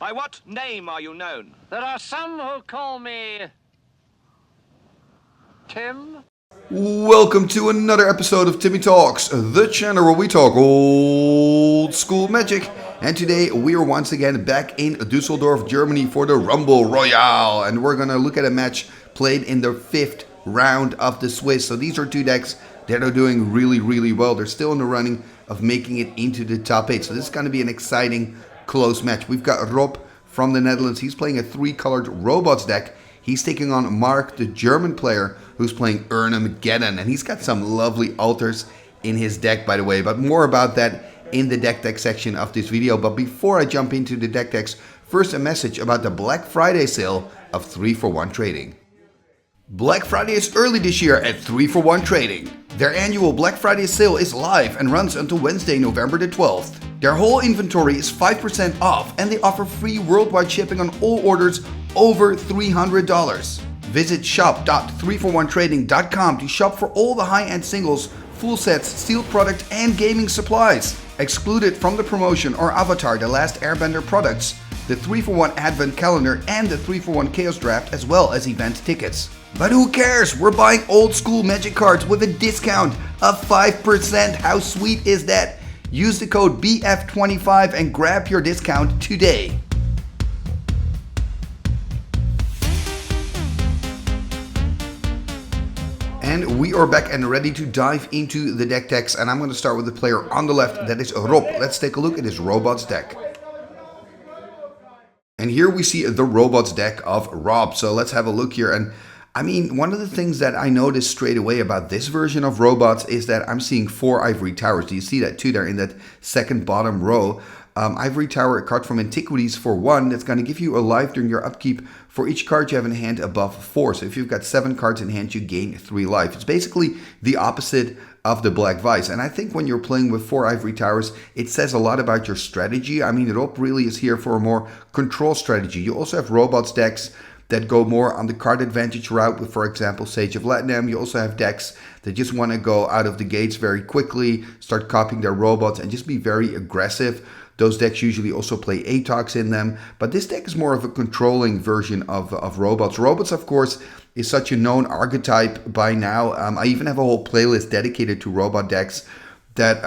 By what name are you known? There are some who call me Tim. Welcome to another episode of Timmy Talks, the channel where we talk old school magic. And today we are once again back in Düsseldorf, Germany for the Rumble Royale. And we're going to look at a match played in the 5th round of the Swiss. So these are two decks that are doing really well. They're still in the running of making it into the top 8. So this is going to be an exciting close match. We've got Rob from the Netherlands. He's playing a 3-colored robots deck. He's taking on Marc, the German player, who's playing Erhnamgeddon. And he's got some lovely altars in his deck, by the way. But more about that in the deck section of this video. But before I jump into the decks, first a message about the Black Friday sale of 3-for-1 trading. Black Friday is early this year at 3-for-1 Trading. Their annual Black Friday sale is live and runs until Wednesday, November the 12th. Their whole inventory is 5% off and they offer free worldwide shipping on all orders over $300. Visit shop.3for1trading.com to shop for all the high-end singles, full sets, sealed product and gaming supplies. Excluded from the promotion are Avatar, The Last Airbender products, the 3-for-1 Advent Calendar and the 3-for-1 Chaos Draft, as well as event tickets. But who cares? We're buying old school Magic cards with a discount of 5%. How sweet is that? Use the code BF25 and grab your discount today. And we are back and ready to dive into the deck techs. And I'm going to start with the player on the left. That is Rob. Let's take a look at his robots deck. And here we see the robots deck of Rob. So let's have a look here. And I mean, one of the things that I noticed straight away about this version of robots is that I'm seeing 4 ivory towers. Do you see that too there in that second bottom row? Ivory tower, a card from Antiquities for 1 that's going to give you a life during your upkeep for each card you have in hand above 4. So if you've got 7 cards in hand, you gain 3 life. It's basically the opposite of the Black Vice. And I think when you're playing with 4 ivory towers, it says a lot about your strategy. I mean, Rob really is here for a more control strategy. You also have robots decks that go more on the card advantage route with, for example, Sage of Latinum. You also have decks that just want to go out of the gates very quickly, start copying their robots and just be very aggressive. Those decks usually also play ATOX in them, but this deck is more of a controlling version of robots. Robots, of course, is such a known archetype by now. I even have a whole playlist dedicated to robot decks that,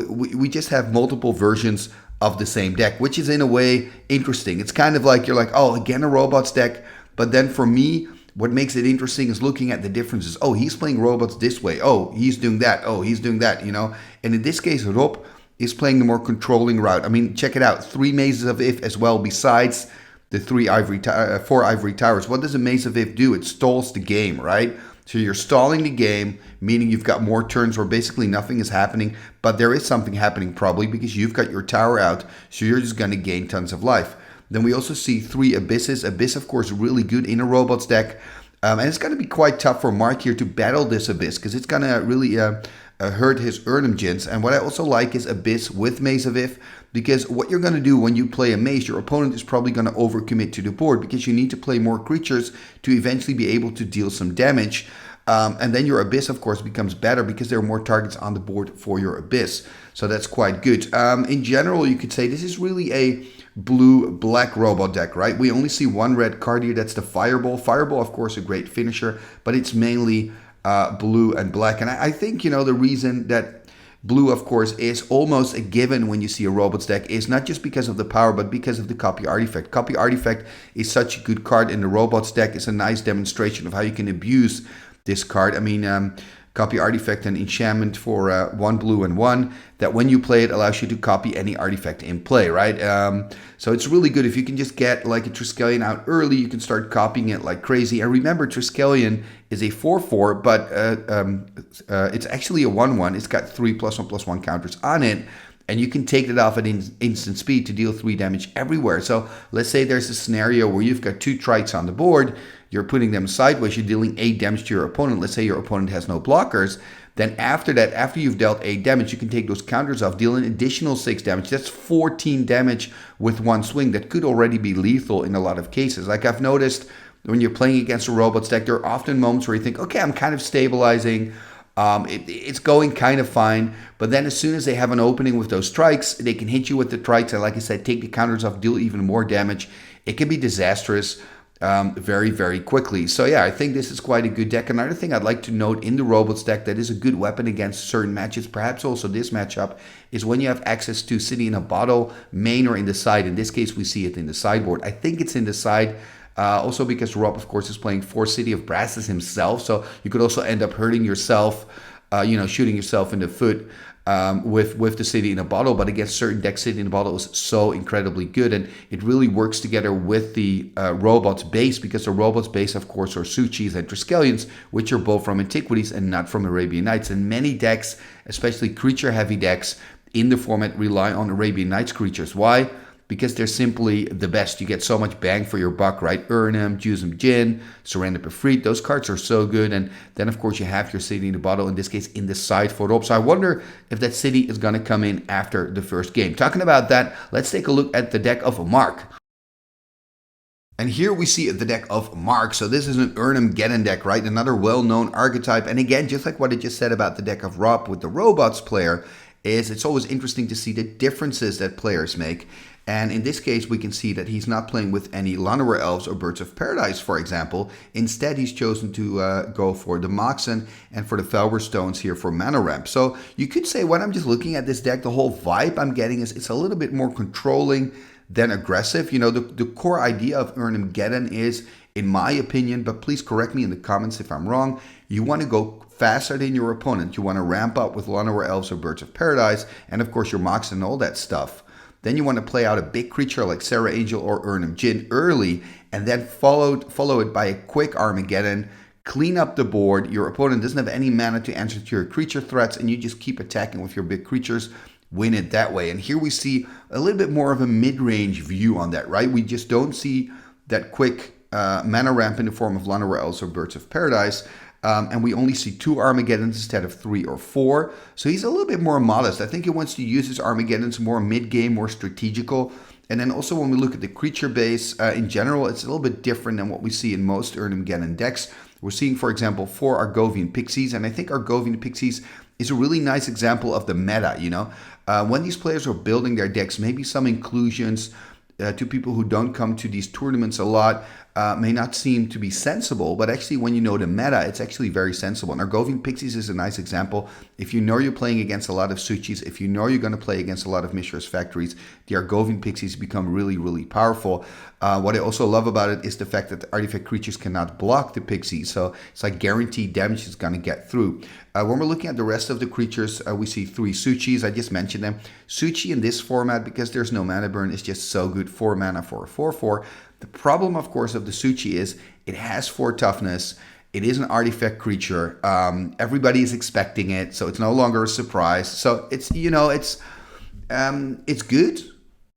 we just have multiple versions of the same deck, which is in a way interesting. It's kind of like you're like, oh, again a robots deck. But then for me, what makes it interesting is looking at the differences. Oh, he's playing robots this way. Oh, he's doing that. Oh, he's doing that, And in this case, Rob is playing the more controlling route. I mean, check it out. 3 mazes of If as well, besides the 4 ivory towers. What does a maze of If do? It stalls the game, right? So you're stalling the game, meaning you've got more turns where basically nothing is happening, but there is something happening probably because you've got your tower out, so you're just going to gain tons of life. Then we also see 3 Abysses. Abyss, of course, really good in a robots deck, and it's going to be quite tough for Marc here to battle this Abyss because it's going to really hurt his Erhnamgeddons. And what I also like is Abyss with Maze of If, because what you're going to do when you play a maze, your opponent is probably going to overcommit to the board because you need to play more creatures to eventually be able to deal some damage. And then your Abyss, of course, becomes better because there are more targets on the board for your Abyss. So that's quite good. In general, you could say this is really a blue-black robot deck, right? We only see 1 red card here. That's the Fireball. Fireball, of course, a great finisher, but it's mainly blue and black. And I think, the reason that blue, of course, is almost a given when you see a robots deck is not just because of the power, but because of the Copy Artifact. Copy Artifact is such a good card in the robots deck. It's a nice demonstration of how you can abuse this card. I mean, Copy Artifact, an enchantment for 1 blue and 1, that when you play it allows you to copy any artifact in play, right? So it's really good. If you can just get like a Triskelion out early, you can start copying it like crazy. And remember, Triskelion is a 4/4, but it's actually a 1/1. It's got 3 +1/+1 counters on it. And you can take it off at instant speed to deal 3 damage everywhere. So let's say there's a scenario where you've got 2 Trites on the board. You're putting them sideways. You're dealing 8 damage to your opponent. Let's say your opponent has no blockers. Then after that, after you've dealt 8 damage, you can take those counters off, deal an additional 6 damage. That's 14 damage with 1 swing. That could already be lethal in a lot of cases. Like I've noticed when you're playing against a robots deck, there are often moments where you think, okay, I'm kind of stabilizing. It's going kind of fine, but then as soon as they have an opening with those strikes, they can hit you with the strikes, and like I said, take the counters off, deal even more damage. It can be disastrous very, very quickly. So yeah, I think this is quite a good deck. Another thing I'd like to note in the robots deck that is a good weapon against certain matches, perhaps also this matchup, is when you have access to City in a Bottle, main or in the side. In this case, we see it in the sideboard. I think it's in the side. Also because Rob, of course, is playing 4 City of Brasses himself, so you could also end up hurting yourself, shooting yourself in the foot with the City in a Bottle. But against certain decks, City in a Bottle is so incredibly good, and it really works together with the Robots base, because the Robots base, of course, are Suchis and Triskelions, which are both from Antiquities and not from Arabian Nights. And many decks, especially creature-heavy decks in the format, rely on Arabian Nights creatures. Why? Because they're simply the best. You get so much bang for your buck, right? Erhnamgeddon, Surrender Befried, those cards are so good. And then, of course, you have your City in the Bottle, in this case, in the side for Rob. So I wonder if that City is going to come in after the first game. Talking about that, let's take a look at the deck of Marc. And here we see the deck of Marc. So this is an Erhnamgeddon deck, right? Another well-known archetype. And again, just like what I just said about the deck of Rob with the Robots player, is it's always interesting to see the differences that players make. And in this case, we can see that he's not playing with any Llanowar Elves or Birds of Paradise, for example. Instead, he's chosen to go for the Moxen and for the Felber Stones here for mana ramp. So you could say, when I'm just looking at this deck, the whole vibe I'm getting is it's a little bit more controlling than aggressive. You know, the core idea of Erhnamgeddon is, in my opinion, but please correct me in the comments if I'm wrong, you want to go faster than your opponent. You want to ramp up with Llanowar Elves or Birds of Paradise, and of course your Moxen and all that stuff. Then you want to play out a big creature like Serra Angel or Erhnamgeddon early, and then follow it by a quick Armageddon, clean up the board. Your opponent doesn't have any mana to answer to your creature threats, and you just keep attacking with your big creatures, win it that way. And here we see a little bit more of a mid-range view on that, right? We just don't see that quick mana ramp in the form of Llanowar Elves or Birds of Paradise. And we only see 2 Armageddons instead of 3 or 4. So he's a little bit more modest. I think he wants to use his Armageddons more mid-game, more strategical. And then also when we look at the creature base in general, it's a little bit different than what we see in most Erhnamgeddon decks. We're seeing, for example, 4 Argovian Pixies. And I think Argovian Pixies is a really nice example of the meta, you know. When these players are building their decks, maybe some inclusions to people who don't come to these tournaments a lot may not seem to be sensible, but actually when you know the meta, it's actually very sensible. And Argovian Pixies is a nice example. If you know you're playing against a lot of Suchis, if you know you're going to play against a lot of Mishra's Factories, the Argovian Pixies become really, really powerful. What I also love about it is the fact that the artifact creatures cannot block the Pixies, so it's like guaranteed damage is going to get through. When we're looking at the rest of the creatures, we see 3 Suchis. I just mentioned them. Suchi in this format, because there's no mana burn, is just so good. 4 mana for a 4/4. The problem, of course, of the Suchi is it has 4 toughness. It is an artifact creature. Everybody is expecting it, so it's no longer a surprise. So it's, you know, it's good,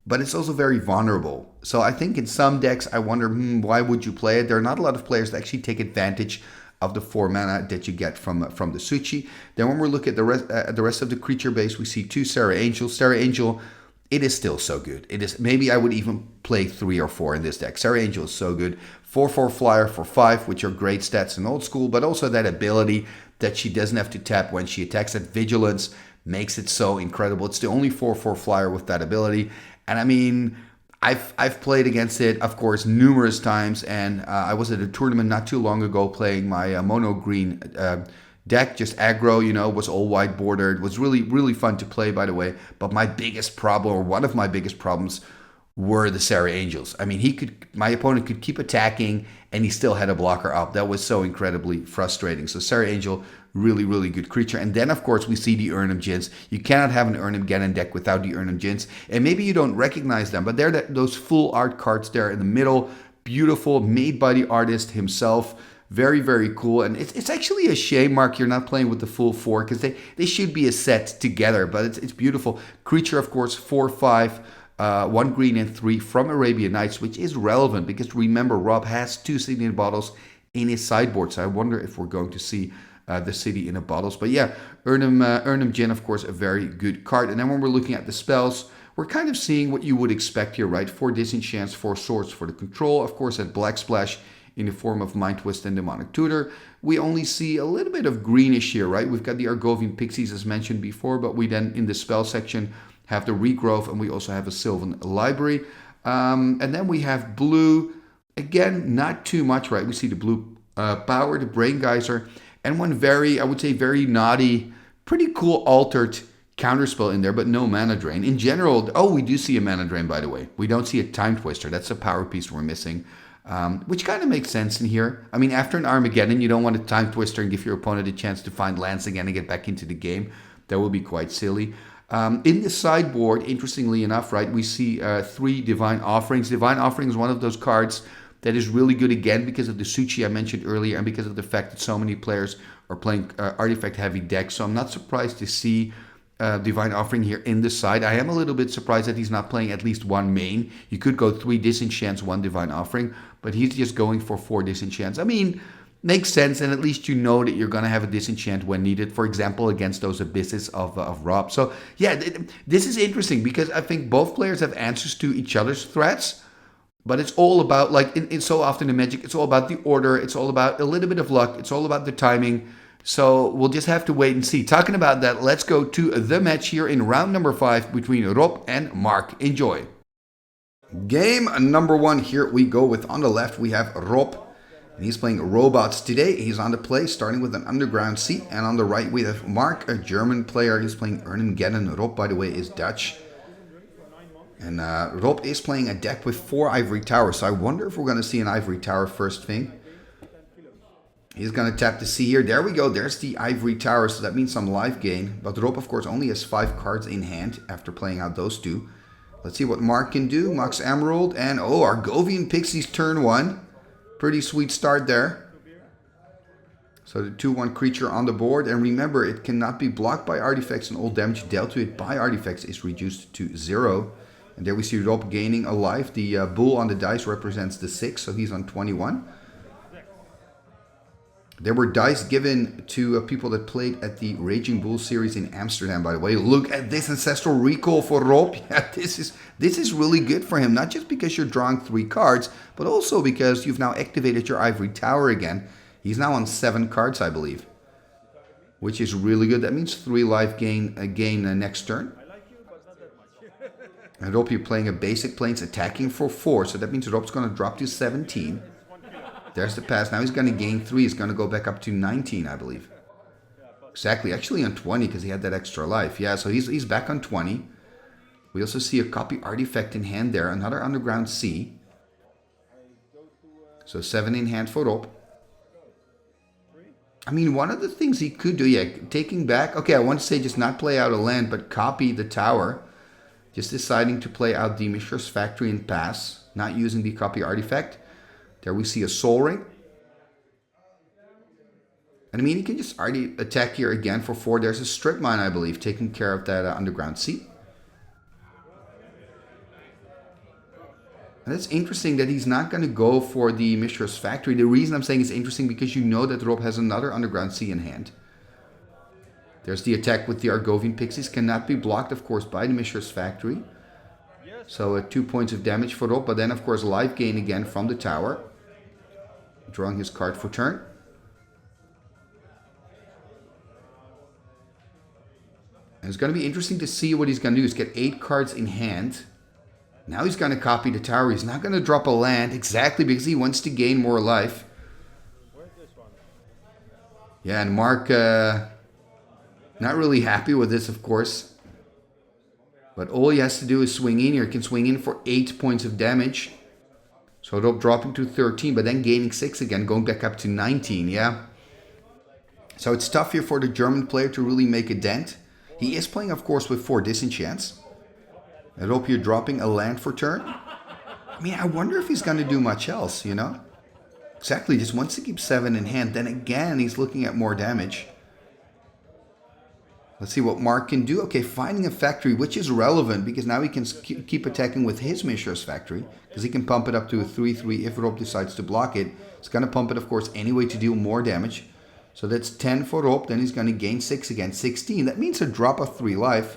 but it's also very vulnerable. So I think in some decks, I wonder, why would you play it? There are not a lot of players that actually take advantage of the 4 mana that you get from the Suchi. Then when we look at the rest of the creature base, we see 2 Serra Angels. Serra Angel, it is still so good. It is, maybe I would even play 3 or 4 in this deck. Serra Angel is so good. 4/4 flyer for 5, which are great stats in old school, but also that ability that she doesn't have to tap when she attacks. That vigilance makes it so incredible. It's the only 4/4 flyer with that ability. And I mean, I've played against it, of course, numerous times, and I was at a tournament not too long ago playing my mono green deck, just aggro, you know, was all white bordered. Was really, really fun to play, by the way. But my biggest problem, or one of my biggest problems, were the Serra Angels. I mean, my opponent could keep attacking, and he still had a blocker up. That was so incredibly frustrating. So Serra Angel, really, really good creature. And then, of course, we see the Erhnamgeddons. You cannot have an Erhnamgeddon deck without the Erhnamgeddons. And maybe you don't recognize them, but they're those full art cards there in the middle. Beautiful, made by the artist himself. Very, very cool. And it's actually a shame, Marc, you're not playing with the full 4, because they should be a set together. But it's beautiful. Creature, of course, 4/5. 1 green and 3 from Arabian Nights, which is relevant because remember, Rob has 2 City in Bottles in his sideboard. So I wonder if we're going to see the City in a Bottles. But yeah, Erhnamgeddon, of course, a very good card. And then when we're looking at the spells, we're kind of seeing what you would expect here, right? 4 Disenchants, 4 Swords for the control. Of course, that Black Splash in the form of Mind Twist and Demonic Tutor. We only see a little bit of greenish here, right? We've got the Argovian Pixies as mentioned before, but we then in the spell section have the Regrowth, and we also have a Sylvan Library. And then we have blue, again, not too much, right? We see the blue power, the Brain Geyser, and one very, I would say, very naughty, pretty cool altered counterspell in there, but no mana drain. In general, oh, we do see a mana drain, by the way. We don't see a Time Twister. That's a power piece we're missing, which kind of makes sense in here. I mean, after an Armageddon, you don't want a Time Twister and give your opponent a chance to find lands again and get back into the game. That would be quite silly. In the sideboard, interestingly enough, right, we see 3 Divine Offerings. Divine Offering is one of those cards that is really good, again, because of the Suchi I mentioned earlier and because of the fact that so many players are playing artifact-heavy decks. So I'm not surprised to see Divine Offering here in the side. I am a little bit surprised that he's not playing at least 1 main. You could go 3 Disenchants, 1 Divine Offering, but he's just going for 4 Disenchants. I mean, makes sense, and at least you know that you're going to have a disenchant when needed, for example, against those abysses of Rob. So, yeah, this is interesting because I think both players have answers to each other's threats, but it's all about, like, in so often in Magic, it's all about the order, it's all about a little bit of luck, it's all about the timing. So we'll just have to wait and see. Talking about that, let's go to the match here in round number 5 between Rob and Marc. Enjoy. Game number 1, here we go with, on the left, we have Rob. And he's playing robots today. He's on the play, starting with an Underground Sea. And on the right, we have Marc, a German player. He's playing Erhnamgeddon. Rob, by the way, is Dutch. And Rob is playing a deck with 4 Ivory Towers. So I wonder if we're going to see an Ivory Tower first thing. He's going to tap the sea here. There we go. There's the Ivory Tower. So that means some life gain. But Rob, of course, only has 5 cards in hand after playing out those 2. Let's see what Marc can do. Mox Emerald. And, oh, Argovian Pixies turn 1. Pretty sweet start there. So the 2/1 creature on the board. And remember, it cannot be blocked by artifacts, and all damage dealt to it by artifacts is reduced to 0. And there we see Rob gaining a life. The bull on the dice represents the 6, so he's on 21. There were dice given to people that played at the Raging Bull series in Amsterdam, by the way. Look at this Ancestral Recall for Rob. Yeah, this is really good for him. Not just because you're drawing 3 cards, but also because you've now activated your Ivory Tower again. He's now on 7 cards, I believe, which is really good. That means 3 life gain next turn. And Rob, you're playing a basic planes attacking for 4, so that means Rob's going to drop to 17. There's the pass. Now he's going to gain 3. He's going to go back up to 19, I believe. Exactly. Actually on 20 because he had that extra life. Yeah, so he's back on 20. We also see a copy artifact in hand there. Another Underground Sea. So 7 in hand for Rob. I mean, one of the things he could do, yeah, taking back. Okay, I want to say just not play out a land, but copy the tower. Just deciding to play out the Mishra's Factory and pass. Not using the copy artifact. There we see a Soul Ring. And I mean, he can just already attack here again for 4. There's a Strip Mine, I believe, taking care of that Underground Sea. And it's interesting that he's not going to go for the Mishra's Factory. The reason I'm saying it's interesting because you know that Rob has another Underground Sea in hand. There's the attack with the Argovian Pixies. Cannot be blocked, of course, by the Mishra's Factory. So 2 points of damage for Rob. But then, of course, life gain again from the tower. Drawing his card for turn. And it's going to be interesting to see what he's going to do. He's got 8 cards in hand. Now he's going to copy the tower. He's not going to drop a land. Exactly, because he wants to gain more life. Yeah, and Marc not really happy with this, of course. But all he has to do is swing in here. He can swing in for 8 points of damage. So Rob dropping to 13, but then gaining 6 again, going back up to 19, yeah. So it's tough here for the German player to really make a dent. He is playing, of course, with 4 disenchants. And Rob here dropping a land for turn. I mean, I wonder if he's going to do much else, you know. Exactly, just wants to keep 7 in hand. Then again, he's looking at more damage. Let's see what Marc can do. Okay, finding a factory, which is relevant because now he can keep attacking with his Mishra's Factory because he can pump it up to a 3/3 if Rob decides to block it. He's going to pump it, of course, anyway to deal more damage. So that's 10 for Rob. Then he's going to gain 6 again, 16. That means a drop of 3 life,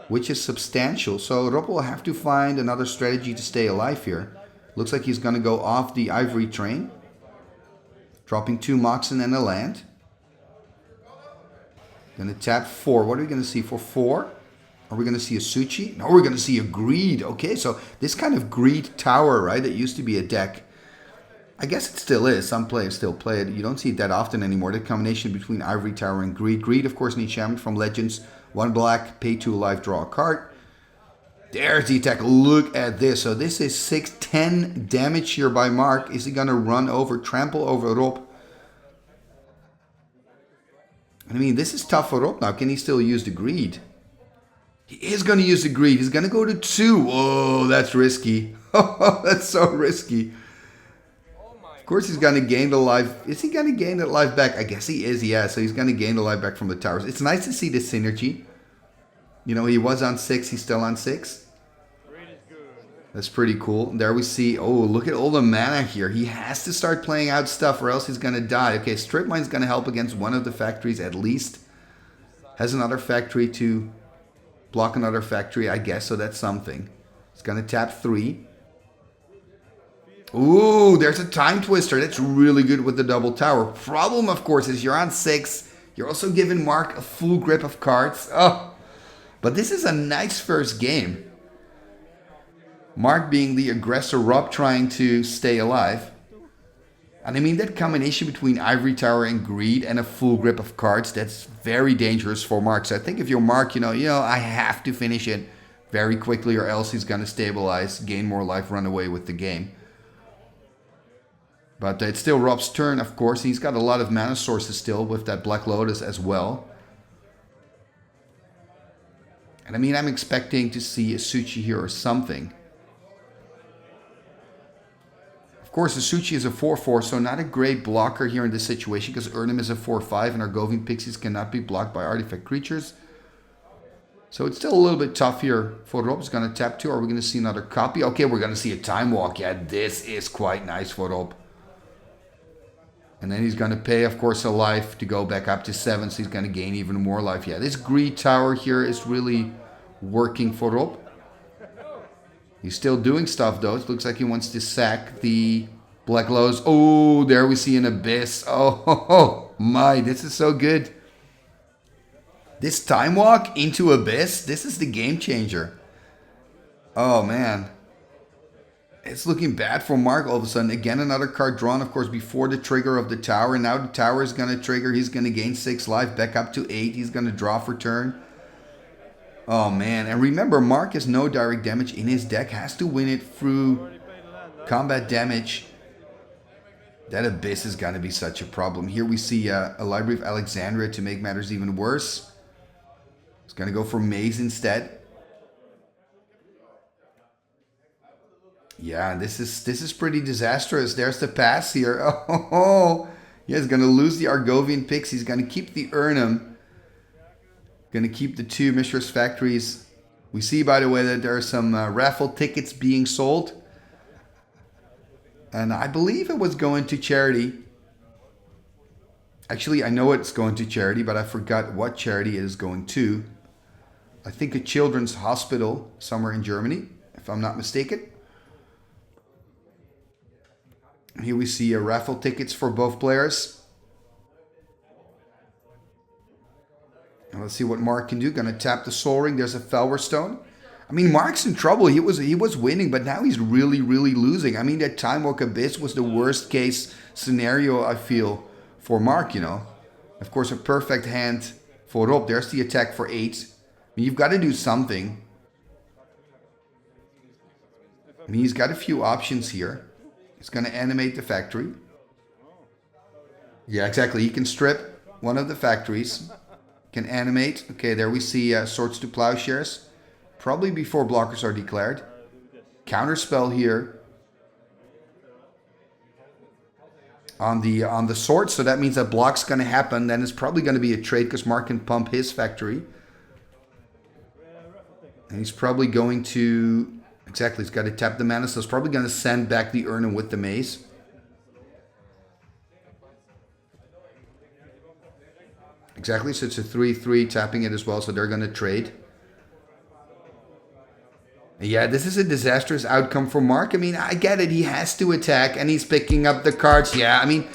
which is substantial. So Rob will have to find another strategy to stay alive here. Looks like he's going to go off the Ivory train. Dropping 2 Moxen and a land. Gonna tap 4. What are we gonna see for 4? Are we gonna see a Suchi? No, we're gonna see a Greed. Okay, so this kind of Greed tower, right? It used to be a deck. I guess it still is. Some players still play it. You don't see it that often anymore. The combination between Ivory Tower and Greed. Greed, of course, an enchantment from Legends. 1 black, pay 2 life, draw a card. There's the attack. Look at this. So this is 610 damage here by Marc. Is he gonna run over, trample over Rob? I mean, this is tough for Rob now. Can he still use the Greed? He is going to use the Greed. He's going to go to 2. Oh, that's risky. Oh, that's so risky. Of course, he's going to gain the life. Is he going to gain that life back? I guess he is, yeah. So he's going to gain the life back from the towers. It's nice to see this synergy. You know, he was on 6. He's still on 6. That's pretty cool. There we see, oh, look at all the mana here. He has to start playing out stuff or else he's going to die. Okay, Strip Mine's going to help against one of the factories at least. Has another factory to block another factory, I guess, so that's something. He's going to tap 3. Ooh, there's a Time Twister. That's really good with the double tower. Problem, of course, is you're on 6. You're also giving Marc a full grip of cards. Oh, but this is a nice first game. Marc being the aggressor, Rob trying to stay alive. And I mean, that combination between Ivory Tower and Greed and a full grip of cards, that's very dangerous for Marc. So I think if you're Marc, you know, I have to finish it very quickly or else he's going to stabilize, gain more life, run away with the game. But it's still Rob's turn, of course. He's got a lot of mana sources still with that Black Lotus as well. And I mean, I'm expecting to see a Suchi here or something. Of course, Asuchi is a 4-4, so not a great blocker here in this situation because Erhnam is a 4-5 and Argovian Pixies cannot be blocked by artifact creatures. So it's still a little bit tough here for Rob. He's going to tap 2. Are we going to see another copy? Okay, we're going to see a Time Walk. Yeah, this is quite nice for Rob. And then he's going to pay, of course, a life to go back up to 7, so he's going to gain even more life. Yeah, this Greed Tower here is really working for Rob. He's still doing stuff, though. It looks like he wants to sack the Black Lotus. Oh, there we see an Abyss. Oh, my, this is so good. This Time Walk into Abyss, this is the game changer. Oh, man. It's looking bad for Marc all of a sudden. Again, another card drawn, of course, before the trigger of the tower. Now the tower is going to trigger. He's going to gain 6 life, back up to 8. He's going to draw for turn. Oh, man. And remember, Marc has no direct damage in his deck. Has to win it through combat damage. That Abyss is going to be such a problem. Here we see a Library of Alexandria to make matters even worse. He's going to go for Maze instead. Yeah, this is pretty disastrous. There's the pass here. Oh, yeah, he's going to lose the Argovian Pixies. He's going to keep the Erhnam. Going to keep the 2 Mistress Factories. We see, by the way, that there are some raffle tickets being sold. And I believe it was going to charity. Actually, I know it's going to charity, but I forgot what charity it is going to. I think a children's hospital somewhere in Germany, if I'm not mistaken. Here we see raffle tickets for both players. And let's see what Marc can do. Gonna tap the Soul Ring. There's a Felwer Stone. I mean, Marc's in trouble. He was winning, but now he's really, really losing. I mean, that Time Walk Abyss was the worst case scenario, I feel, for Marc, you know. Of course, a perfect hand for Rob. There's the attack for 8. I mean, you've got to do something. I mean, he's got a few options here. He's going to animate the factory. Yeah, exactly. He can strip one of the factories. Can animate. Okay, there we see Swords to Plowshares. Probably before blockers are declared. Counterspell here. On the sword, so that means that block's going to happen. Then it's probably going to be a trade because Marc can pump his factory. And he's probably going to... Exactly, he's got to tap the mana, so he's probably going to send back the Erhnam with the Maze. Exactly, so it's a 3-3, tapping it as well, so they're going to trade. Yeah, this is a disastrous outcome for Marc. I mean, I get it, he has to attack, and he's picking up the cards. Yeah, I mean,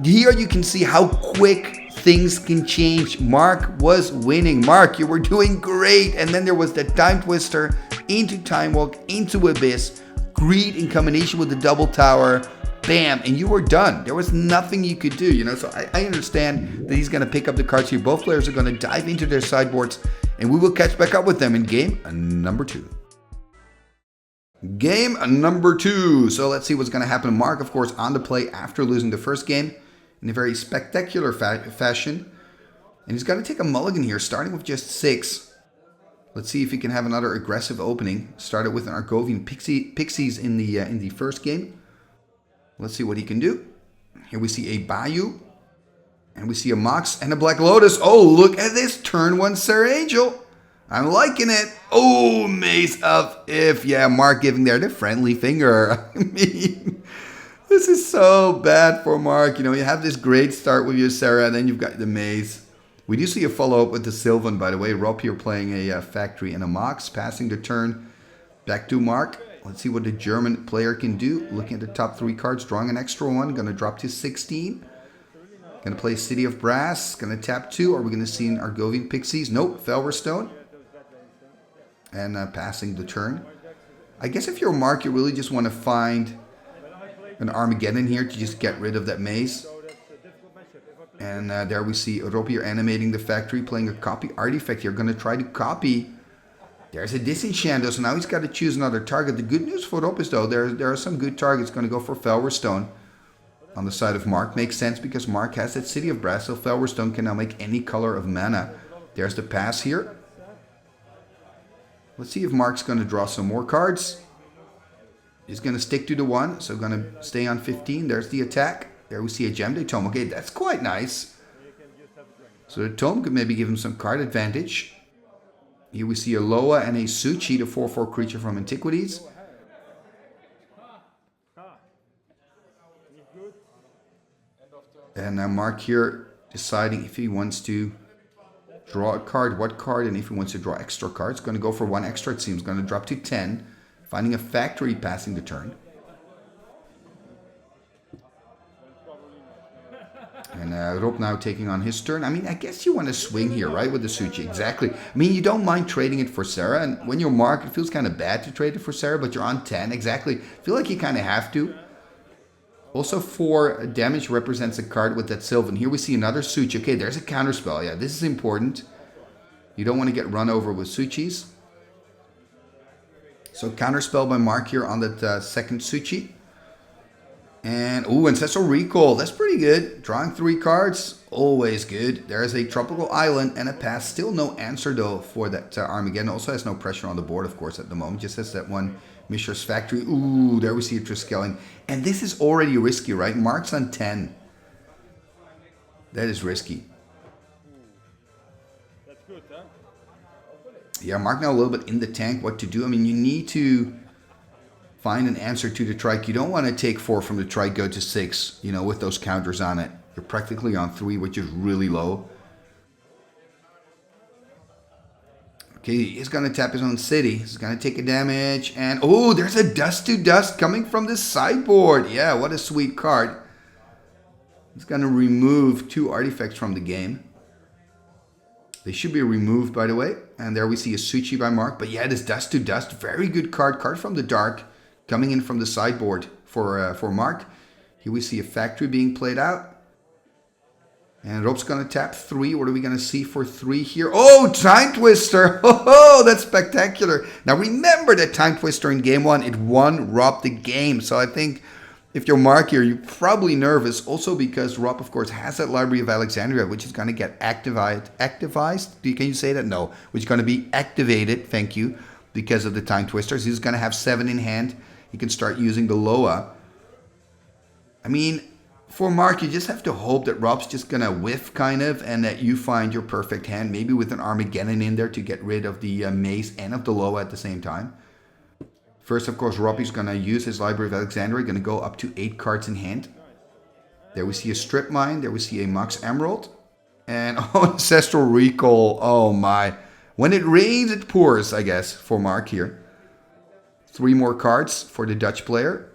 here you can see how quick things can change. Marc was winning. Marc, you were doing great. And then there was the time twister into time walk, into abyss, greed in combination with the double tower. Bam, and you were done. There was nothing you could do, you know. So I understand that he's going to pick up the cards here. Both players are going to dive into their sideboards, and we will catch back up with them in game number 2. Game number 2. So let's see what's going to happen. Marc, of course, on the play after losing the first game in a very spectacular fashion. And he's going to take a mulligan here, starting with just 6. Let's see if he can have another aggressive opening. Started with an Argovian Pixies in the first game. Let's see what he can do. Here we see a Bayou. And we see a Mox and a Black Lotus. Oh, look at this. Turn 1 Sarah Angel. I'm liking it. Oh, Maze of If. Yeah, Marc giving there the friendly finger. I mean, this is so bad for Marc. You know, you have this great start with your Sarah, and then you've got the Maze. We do see a follow-up with the Sylvan, by the way. Rob here playing a Factory and a Mox. Passing the turn back to Marc. Let's see what the German player can do. Looking at the top 3 cards, drawing an extra 1. Going to drop to 16. Going to play City of Brass. Going to tap 2. Are we going to see an Argovian Pixies? Nope. Felverstone. And passing the turn. I guess if you're Marc, you really just want to find an Armageddon here to just get rid of that Maze. And there we see Rob here animating the Factory, playing a copy artifact here. Going to try to copy. There's a Disenchant, so now he's got to choose another target. The good news for Rob is, though, there are some good targets. Going to go for Felverstone on the side of Marc. Makes sense because Marc has that City of Brass, so Felverstone can now make any color of mana. There's the pass here. Let's see if Marc's going to draw some more cards. He's going to stick to the 1, so going to stay on 15. There's the attack. There we see a Gemde Tome. Okay, that's quite nice. So the Tome could maybe give him some card advantage. Here we see a Loa and a Suchi, the 4/4 creature from Antiquities. And now Marc here deciding if he wants to draw a card, what card, and if he wants to draw extra cards. Going to go for 1 extra, it seems. Going to drop to 10. Finding a Factory, passing the turn. And Rob now taking on his turn. I mean, I guess you want to swing here, right, with the Suchi. Exactly. I mean, you don't mind trading it for Sarah. And when you're Marc, it feels kind of bad to trade it for Sarah, but you're on 10. Exactly. Feel like you kind of have to. Also, 4 damage represents a card with that Sylvan. Here we see another Suchi. Okay, there's a counterspell. Yeah, this is important. You don't want to get run over with Suchis. So, counterspell by Marc here on that second Suchi. And, ooh, Ancestral Recall. That's pretty good. Drawing 3 cards. Always good. There is a Tropical Island and a pass. Still no answer, though, for that Armageddon. Also has no pressure on the board, of course, at the moment. Just has that one Mishra's Factory. Ooh, there we see a Triskelion. And this is already risky, right? Marc's on 10. That is risky. That's good, huh? Yeah, Marc now a little bit in the tank. What to do? I mean, you need to find an answer to the trike. You don't want to take 4 from the trike, go to 6, you know, with those counters on it. You're practically on 3, which is really low. Okay, he's going to tap his own city. He's going to take a damage. And, oh, there's a Dust to Dust coming from the sideboard. Yeah, what a sweet card. He's going to remove 2 artifacts from the game. They should be removed, by the way. And there we see a Suchi by Marc. But yeah, this Dust to Dust, very good card. Card from the dark, coming in from the sideboard for Marc. Here we see a Factory being played out. And Rob's going to tap 3. What are we going to see for 3 here? Oh, Time Twister. Oh, that's spectacular. Now, remember that Time Twister in game 1, it won Rob the game. So I think if you're Marc here, you're probably nervous. Also because Rob, of course, has that Library of Alexandria, which is going to get activized. Can you say that? No. Which is going to be activated, thank you, because of the Time Twisters. He's going to have 7 in hand. He can start using the Loa. I mean, for Marc, you just have to hope that Rob's just going to whiff, kind of, and that you find your perfect hand, maybe with an Armageddon in there to get rid of the Maze and of the Loa at the same time. First, of course, Robbie's going to use his Library of Alexandria, going to go up to 8 cards in hand. There we see a Strip Mine, there we see a Mox Emerald, and oh, Ancestral Recall, oh my. When it rains, it pours, I guess, for Marc here. 3 more cards for the Dutch player.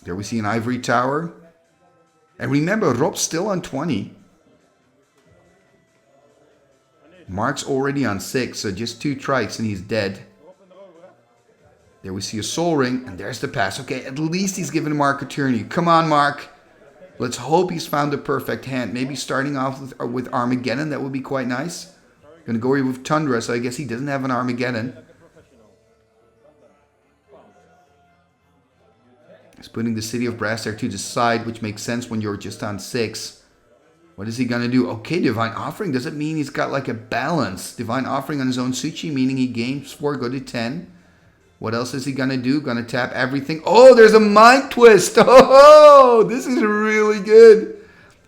There we see an Ivory Tower. And remember, Rob's still on 20. Marc's already on 6, so just 2 tries and he's dead. There we see a soul ring, and there's the pass. Okay, at least he's given Marc a turn. Come on, Marc. Let's hope he's found the perfect hand. Maybe starting off with Erhnamgeddon, that would be quite nice. Gonna go here with Tundra, so I guess he doesn't have an Erhnamgeddon. He's putting the City of Brass there to the side, which makes sense when you're just on 6. What is he gonna do? Okay, Divine Offering. Does it mean he's got like a balance? Divine Offering on his own Suchi, meaning he gains 4, go to 10. What else is he gonna do? Gonna tap everything. Oh, there's a Mind Twist. Oh, this is really good.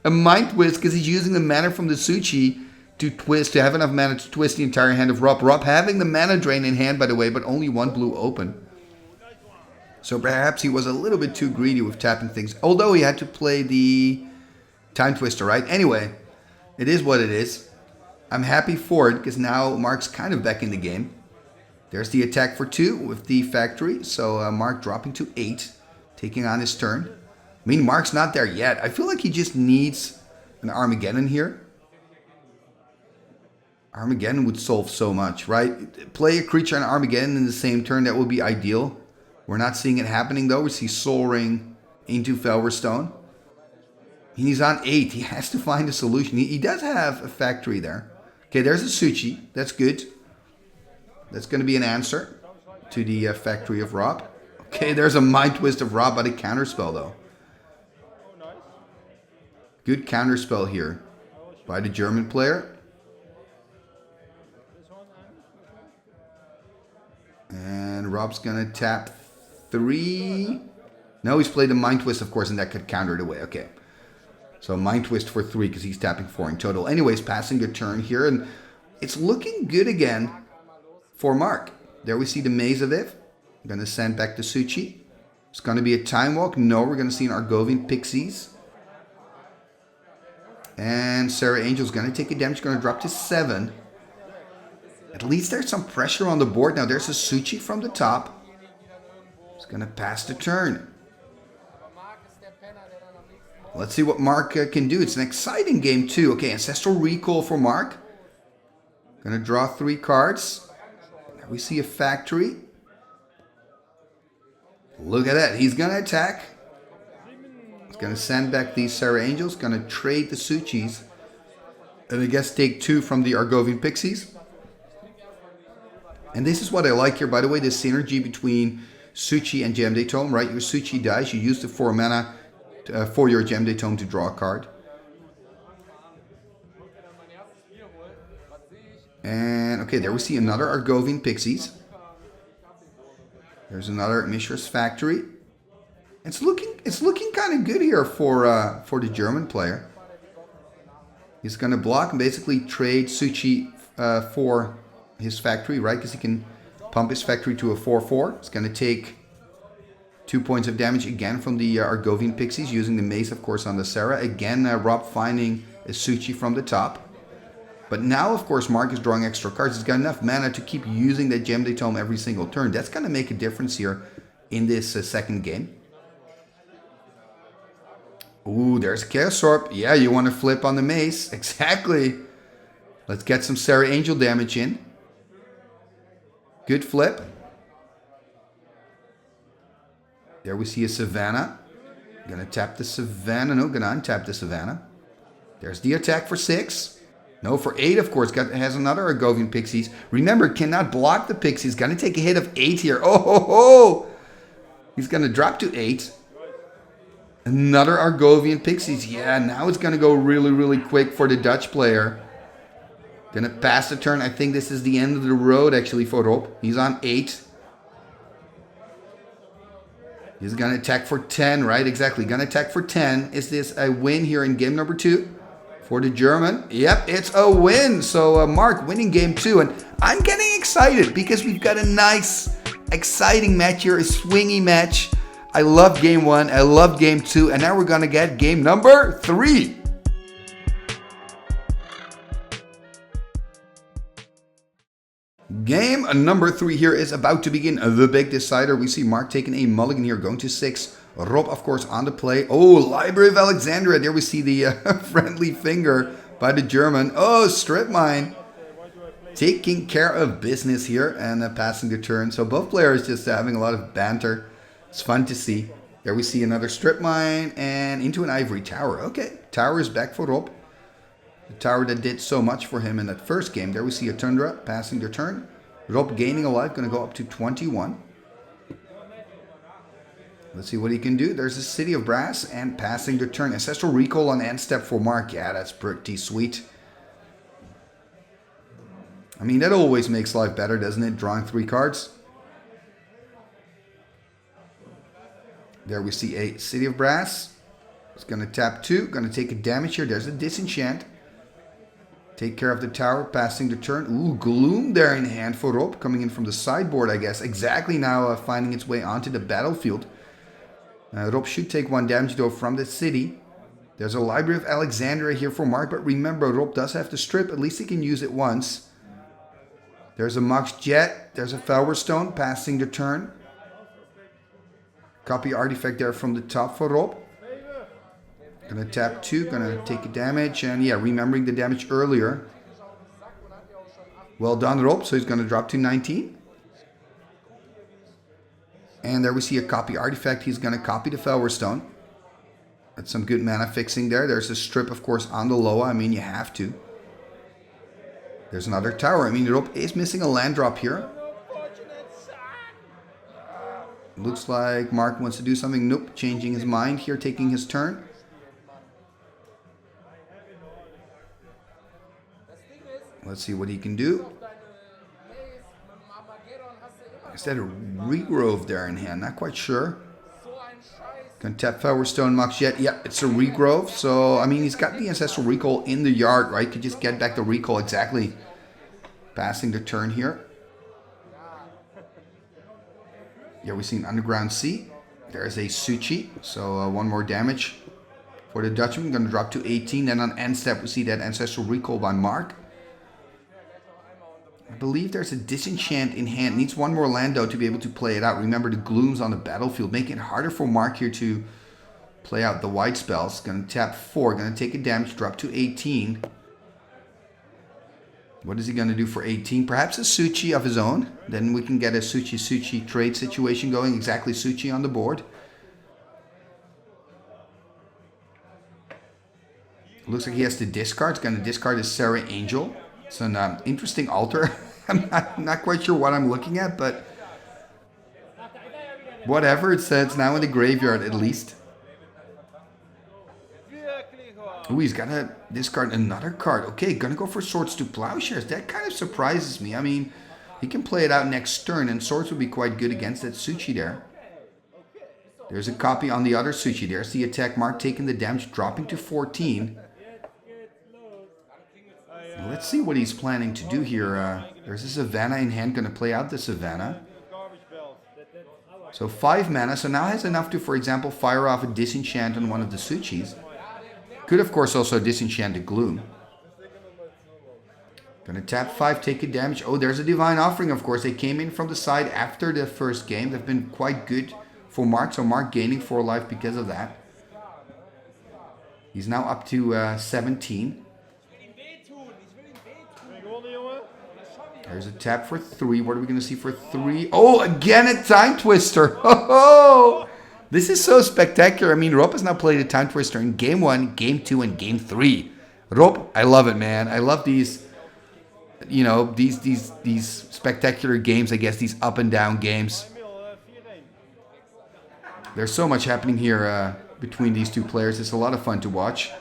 A Mind Twist because he's using the mana from the Suchi to twist, to have enough mana to twist the entire hand of Rob. Rob having the mana drain in hand, by the way, but only 1 blue open. So perhaps he was a little bit too greedy with tapping things. Although he had to play the Time Twister, right? Anyway, it is what it is. I'm happy for it because now Marc's kind of back in the game. There's the attack for 2 with the factory. So Marc dropping to 8, taking on his turn. I mean, Marc's not there yet. I feel like he just needs an Erhnamgeddon here. Erhnamgeddon would solve so much, right? Play a creature on Erhnamgeddon in the same turn. That would be ideal. We're not seeing it happening though. We see Soul Ring into Felverstone. He's on 8. He has to find a solution. He does have a factory there. Okay, there's a Suchi. That's good. That's going to be an answer to the factory of Rob. Okay, there's a Mind Twist of Rob, but a counterspell though. Good counterspell here by the German player. And Rob's going to tap 3. No, he's played the Mind Twist, of course, and that could counter it away. Okay. So Mind Twist for 3 because he's tapping 4 in total. Anyways, passing a turn here, and it's looking good again for Marc. There we see the Maze of If. I'm going to send back the Suchi. It's going to be a Time Walk. No, we're going to see an Argovian Pixies. And Sarah Angel's going to take a damage. Going to drop to 7. At least there's some pressure on the board. Now there's a Suchi from the top. It's going to pass the turn. Let's see what Marc can do. It's an exciting game too. Okay, Ancestral Recall for Marc. Going to draw 3 cards. We see a factory. Look at that. He's going to attack. He's going to send back these Sarah Angels. Going to trade the Suchis. And I guess take 2 from the Argovian Pixies. And this is what I like here, by the way, the synergy between Suchi and Gem Day Tome, right? Your Suchi dies. You use the 4 mana for your Gem Day Tome to draw a card. And okay, there we see another Argovian Pixies. There's another Mishra's Factory. It's looking kind of good here for the German player. He's going to block and basically trade Suchi for his factory, right? Because he can pump his factory to a 4/4. It's going to take 2 points of damage again from the Argovian Pixies, using the Mace, of course, on the Sarah. Again, Rob finding a Suchi from the top. But now, of course, Marc is drawing extra cards. He's got enough mana to keep using that Gem Day Tome every single turn. That's going to make a difference here in this second game. Ooh, there's Chaos Orb. Yeah, you want to flip on the Mace. Exactly. Let's get some Sarah Angel damage in. Good flip. There we see a Savannah. Gonna tap the Savannah. No, gonna untap the Savannah. There's the attack for 6. No, for 8, of course. Has another Argovian Pixies. Remember, cannot block the Pixies. Gonna take a hit of 8 here. Oh, ho, ho. He's gonna drop to 8. Another Argovian Pixies. Yeah, now it's gonna go really, really quick for the Dutch player. Gonna pass the turn. I think this is the end of the road, actually, for Rob. He's on 8. He's gonna attack for 10, right? Exactly. Gonna attack for 10. Is this a win here in game number 2? For the German, yep, it's a win. So Marc winning game 2, and I'm getting excited because we've got a nice, exciting match here, a swingy match. I love game 1, I love game 2, and now we're gonna get game number 3. Game number 3 here is about to begin. The big decider. We see Marc taking a mulligan here, going to 6, Rob, of course, on the play. Oh, Library of Alexandria. There we see the friendly finger by the German. Oh, strip mine. Taking care of business here and passing the turn. So both players just having a lot of banter. It's fun to see. There we see another strip mine and into an ivory tower. Okay, tower is back for Rob. The tower that did so much for him in that first game. There we see a Tundra passing their turn. Rob gaining a life, going to go up to 21. Let's see what he can do. There's a City of Brass and passing the turn. Ancestral Recall on end step for Marc. Yeah, that's pretty sweet. I mean, that always makes life better, doesn't it? Drawing 3 cards. There we see a City of Brass. It's going to tap 2. Going to take a damage here. There's a Disenchant. Take care of the tower, passing the turn. Ooh, Gloom there in hand for Rob. Coming in from the sideboard, I guess. Exactly now finding its way onto the battlefield. Rob should take 1 damage though from the city. There's a Library of Alexandria here for Marc. But remember, Rob does have to strip. At least he can use it once. There's a Mox Jet. There's a Flower Stone passing the turn. Copy artifact there from the top for Rob. Gonna tap 2, gonna take a damage, and yeah, remembering the damage earlier. Well done, Rob. So he's gonna drop to 19. And there we see a copy artifact. He's gonna copy the Flower Stone. That's some good mana fixing there. There's a strip, of course, on the Loa. I mean, you have to. There's another tower. I mean, Rob is missing a land drop here. Looks like Marc wants to do something. Nope, changing his mind here, taking his turn. Let's see what he can do. Is that a Regrove there in hand? Not quite sure. Can tap Flower Stone, Mox Jet. Yep, it's a Regrove. So, I mean, he's got the Ancestral Recall in the yard, right? Could just get back the Recall exactly. Passing the turn here. Here we see an Underground Sea. There's a Suchi. So, 1 more damage for the Dutchman. Going to drop to 18. Then on end step, we see that Ancestral Recall by Marc. I believe there's a Disenchant in hand. Needs 1 more land though to be able to play it out. Remember the Glooms on the battlefield. Making it harder for Marc here to play out the white spells. Going to tap 4. Going to take a damage. Drop to 18. What is he going to do for 18? Perhaps a Suchi of his own. Then we can get a Suchi-Suchi trade situation going. Exactly Suchi on the board. Looks like he has to discard. He's going to discard his Serra Angel. It's an interesting altar. I'm not quite sure what I'm looking at, but whatever. It's now in the graveyard at least. Ooh, he's got to discard another card. Okay, gonna go for Swords to Plowshares. That kind of surprises me. I mean, he can play it out next turn, and Swords would be quite good against that Suchi there. There's a copy on the other Suchi. There's the attack. Marc taking the damage, dropping to 14. Let's see what he's planning to do here. There's a Savannah in hand, going to play out the Savannah. So 5 mana, so now has enough to, for example, fire off a Disenchant on one of the Suchis. Could, of course, also disenchant the Gloom. Gonna tap 5, take a damage. Oh, there's a Divine Offering, of course. They came in from the side after the first game. They've been quite good for Marc, so Marc gaining 4 life because of that. He's now up to 17. There's a tap for 3. What are we going to see for 3? Oh, again a Time Twister. Oh, this is so spectacular. I mean, Rob has now played a Time Twister in Game 1, Game 2, and Game 3. Rob, I love it, man. I love these, you know, these spectacular games, I guess, these up and down games. There's so much happening here between these two players. It's a lot of fun to watch.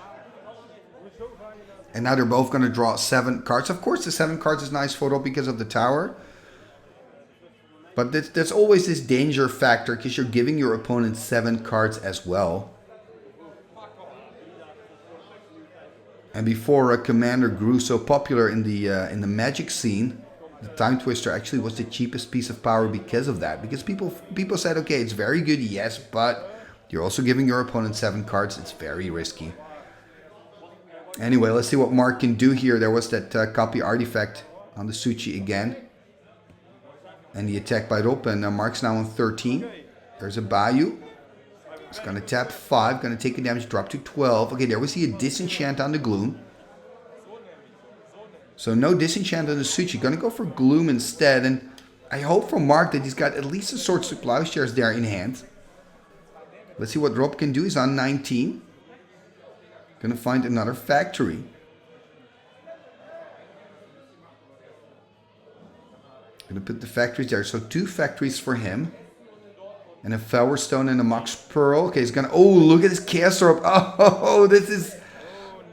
And now they're both going to draw 7 cards. Of course, the 7 cards is nice photo because of the tower. But there's always this danger factor because you're giving your opponent 7 cards as well. And before a commander grew so popular in the Magic scene, the Time Twister actually was the cheapest piece of power because of that. Because people said, okay, it's very good, yes, but you're also giving your opponent 7 cards. It's very risky. Anyway, let's see what Marc can do here. There was that copy artifact on the Suchi again. And the attack by Rob. And Marc's now on 13. There's a Bayou. It's going to tap 5. Going to take a damage, drop to 12. Okay, there we see a disenchant on the Gloom. So no disenchant on the Suchi. Going to go for Gloom instead. And I hope for Marc that he's got at least a Swords to Plowshares there in hand. Let's see what Rob can do. He's on 19. Going to find another factory. Going to put the factories there. So 2 factories for him. And a Flower Stone and a Mox Pearl. Okay, he's going to... Oh, look at this Chaos Orb. Oh, this is...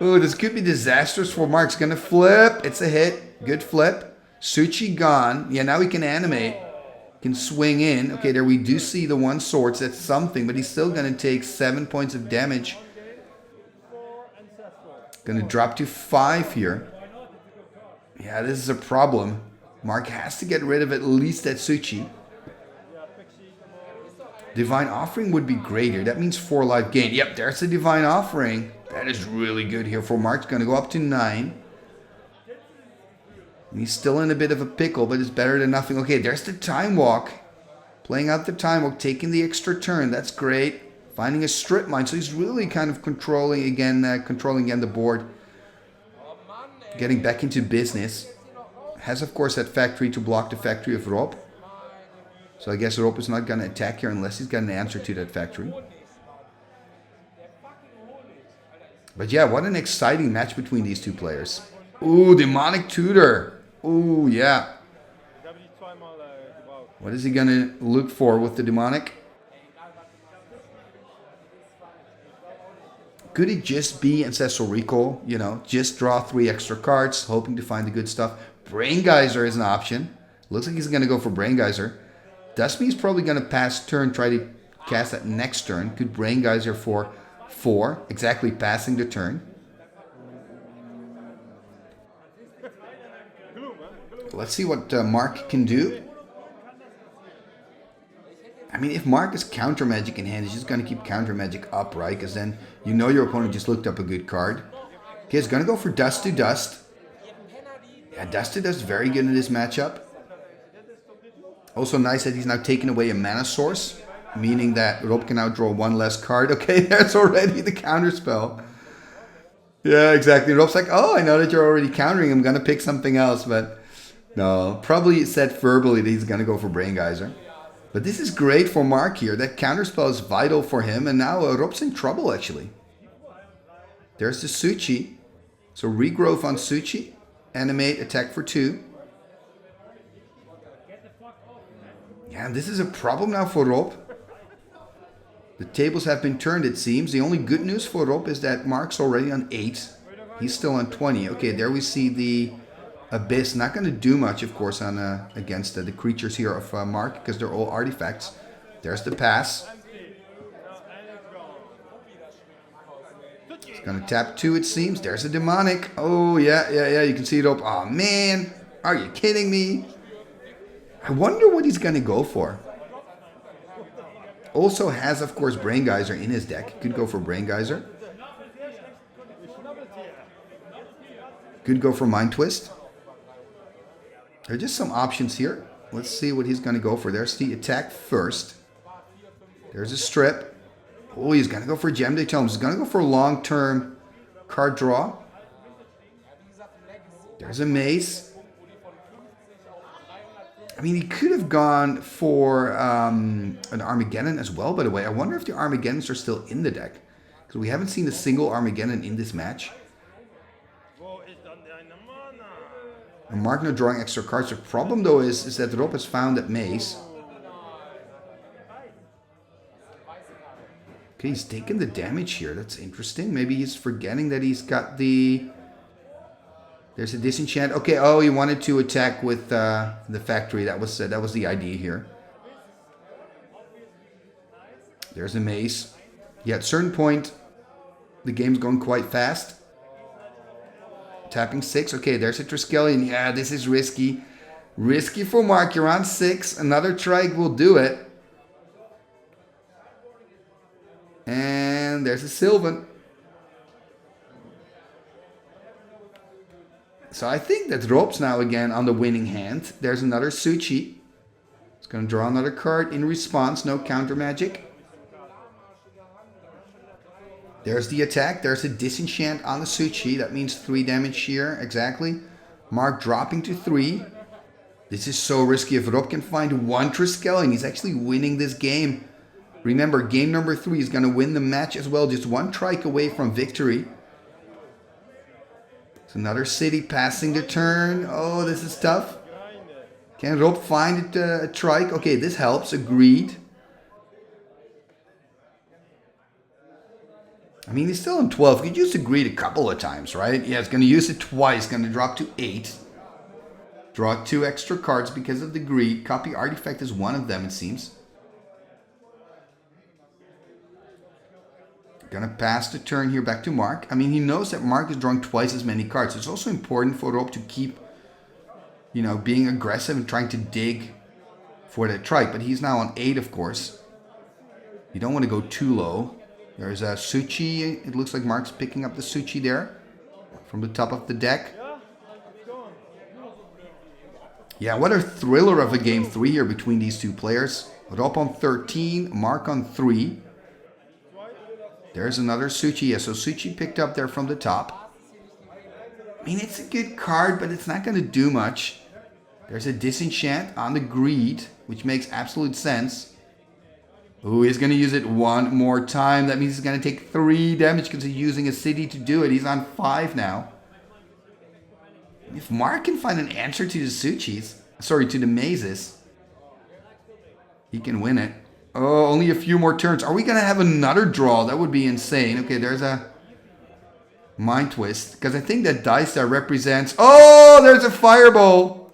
Oh, this could be disastrous for Marc. He's going to flip. It's a hit. Good flip. Suchi gone. Yeah, now he can animate. Can swing in. Okay, there we do see the 1 Swords. That's something. But he's still going to take 7 points of damage. Going to drop to 5 here. Yeah, this is a problem. Marc has to get rid of at least that Suchi. Divine Offering would be great here. That means 4 life gain. Yep, there's the Divine Offering. That is really good here for Marc. It's going to go up to 9. And he's still in a bit of a pickle, but it's better than nothing. Okay, there's the Time Walk. Playing out the Time Walk, taking the extra turn. That's great. Finding a Strip Mine. So he's really kind of controlling again the board. Getting back into business. Has, of course, that factory to block the factory of Rob. So I guess Rob is not going to attack here unless he's got an answer to that factory. But yeah, what an exciting match between these 2 players. Ooh, Demonic Tutor. Ooh, yeah. What is he going to look for with the Demonic? Could it just be Ancestral Recall? You know, just draw 3 extra cards, hoping to find the good stuff. Brain Geyser is an option. Looks like he's going to go for Brain Geyser. Does mean he's probably going to pass turn, try to cast that next turn. Could Brain Geyser for 4, exactly passing the turn. Let's see what Marc can do. I mean, if Marc is Counter Magic in hand, he's just going to keep Counter Magic up, right? Because then you know your opponent just looked up a good card. Okay, he's going to go for Dust to Dust. Yeah, Dust to Dust very good in this matchup. Also nice that he's now taken away a mana source, meaning that Rob can now draw 1 less card. Okay, there's already the counter spell. Yeah, exactly. Rob's like, oh, I know that you're already countering. I'm going to pick something else. But no, probably said verbally that he's going to go for Brain Geyser. But this is great for Marc here. That counter spell is vital for him. And now Rob's in trouble, actually. There's the Suchi. So regrowth on Suchi. Animate, attack for 2. Yeah, this is a problem now for Rob. The tables have been turned, it seems. The only good news for Rob is that Marc's already on 8. He's still on 20. Okay, there we see the Abyss. Not going to do much, of course, on against the creatures here of Marc, because they're all artifacts. There's the pass. He's going to tap 2, it seems. There's a Demonic. Oh, yeah. You can see it up. Oh, man. Are you kidding me? I wonder what he's going to go for. Also has, of course, Brain Geyser in his deck. Could go for Brain Geyser. Could go for Mind Twist. There are just some options here. Let's see what he's going to go for. There's the attack first. There's a strip. Oh, he's going to go for Gem Day Tomes. He's going to go for long-term card draw. There's a Mace. I mean, he could have gone for an Armageddon as well, by the way. I wonder if the Armageddons are still in the deck. Because we haven't seen a single Armageddon in this match. And Marc not drawing extra cards. The problem, though, is that Rob has found that Mace. Okay, he's taking the damage here. That's interesting. Maybe he's forgetting that he's got the... There's a disenchant. Okay, oh, he wanted to attack with the factory. That was the idea here. There's a Mace. Yeah, at a certain point, the game's going quite fast. Tapping 6. Okay, there's a Triskelion. Yeah, this is risky. Risky for Marc. You're on 6. Another Trike will do it. And there's a Sylvan. So I think that Rob's now again on the winning hand. There's another Suchi. It's going to draw another card in response. No counter magic. There's the attack. There's a disenchant on the Suchi. That means 3 damage here. Exactly. Marc dropping to 3. This is so risky. If Rob can find 1 Triskelion, he's actually winning this game. Remember, game number 3 is going to win the match as well. Just 1 trike away from victory. It's another city passing the turn. Oh, this is tough. Can Rob find a trike? Okay, this helps. Agreed. I mean, he's still on 12. He could use agreed a couple of times, right? Yeah, it's going to use it twice. Going to drop to 8. Draw 2 extra cards because of the greed. Copy artifact is one of them, it seems. Gonna pass the turn here back to Marc. I mean, he knows that Marc is drawing twice as many cards. It's also important for Rob to keep, you know, being aggressive and trying to dig for that trike. But he's now on 8, of course. You don't want to go too low. There's a Suchi. It looks like Marc's picking up the Suchi there from the top of the deck. Yeah, what a thriller of a game 3 here between these two players. Rob on 13, Marc on 3. There's another Suchi. Yeah, so Suchi picked up there from the top. I mean, it's a good card, but it's not going to do much. There's a disenchant on the greed, which makes absolute sense. Ooh, he's going to use it 1 more time. That means he's going to take 3 damage because he's using a city to do it. He's on 5 now. If Marc can find an answer to the Suchis, sorry, to the mazes, he can win it. Oh, only a few more turns. Are we going to have another draw? That would be insane. Okay, there's a mind twist. Because I think that dice there represents... Oh, there's a fireball.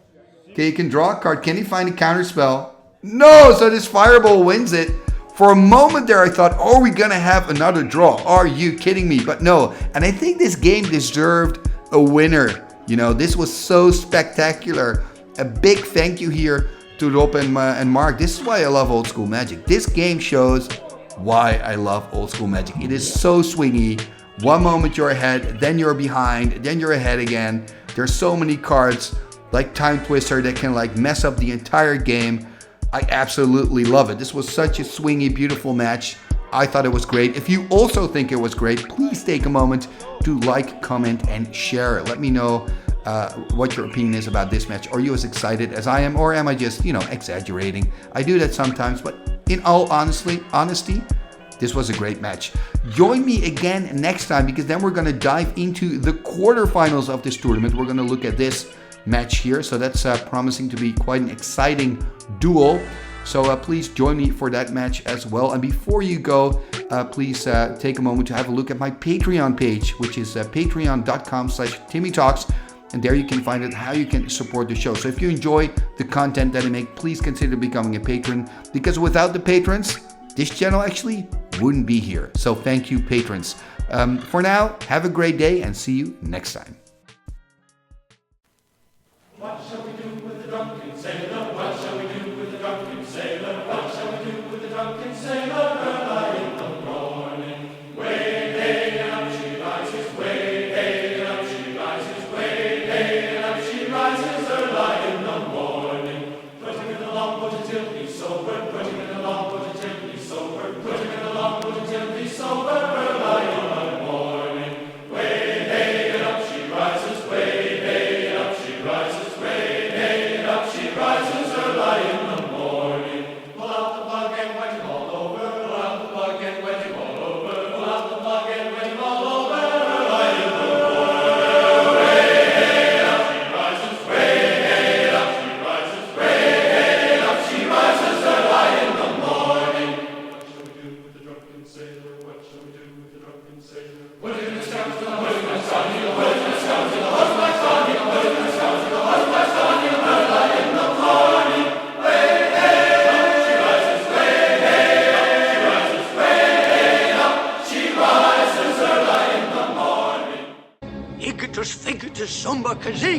Okay, you can draw a card. Can he find a counterspell? No, so this fireball wins it. For a moment there, I thought, oh, are we going to have another draw? Are you kidding me? But no. And I think this game deserved a winner. You know, this was so spectacular. A big thank you here to Rob and Marc. This is why I love old school Magic. This game shows why I love old school Magic. It is so swingy. One moment you're ahead, then you're behind, then you're ahead again. There's so many cards like Time Twister that can like mess up the entire game. I absolutely love it. This was such a swingy, beautiful match. I thought it was great. If you also think it was great, please take a moment to like, comment, and share. Let me know what your opinion is about this match. Are you as excited as I am, or am I just, you know, exaggerating? I do that sometimes, but in all honesty, this was a great match. Join me again next time, because then we're going to dive into the quarterfinals of this tournament. We're going to look at this match here, so that's promising to be quite an exciting duel. So please join me for that match as well. And before you go, please take a moment to have a look at my Patreon page, which is patreon.com/TimmyTalks. And there you can find out how you can support the show. So if you enjoy the content that I make, please consider becoming a patron, because without the patrons, this channel actually wouldn't be here. So thank you, patrons. For now, have a great day and see you next time. What shall we do with the drunken sailor? What shall we do with the drunken sailor? What shall we do with the drunken sailor? Early in the morning, way hey and up she rises, way hey and up she rises, way hey and up she rises early in the morning. Put him in the longboat until he's sober, put him in the longboat until he's sober, put him in the longboat until he's sober early in the morning. Way hey and up she rises, way hey and up she rises. She rises early in the morning. Pull out the plug and wet him all over. Pull out the plug and wet him all over. Pull out the plug and wet him all over. Early in the morning. Way hey up she rises. Way hey up she rises. Way hey up she rises early in the morning. What shall we do with the drunken sailor? What shall we do with the drunken sailor? Put him in the scout to the hood, my son. Put him in the scout to the hood, my son. Put him in the scout to the hood, my son. Igitus, figitus, sumba, kazee.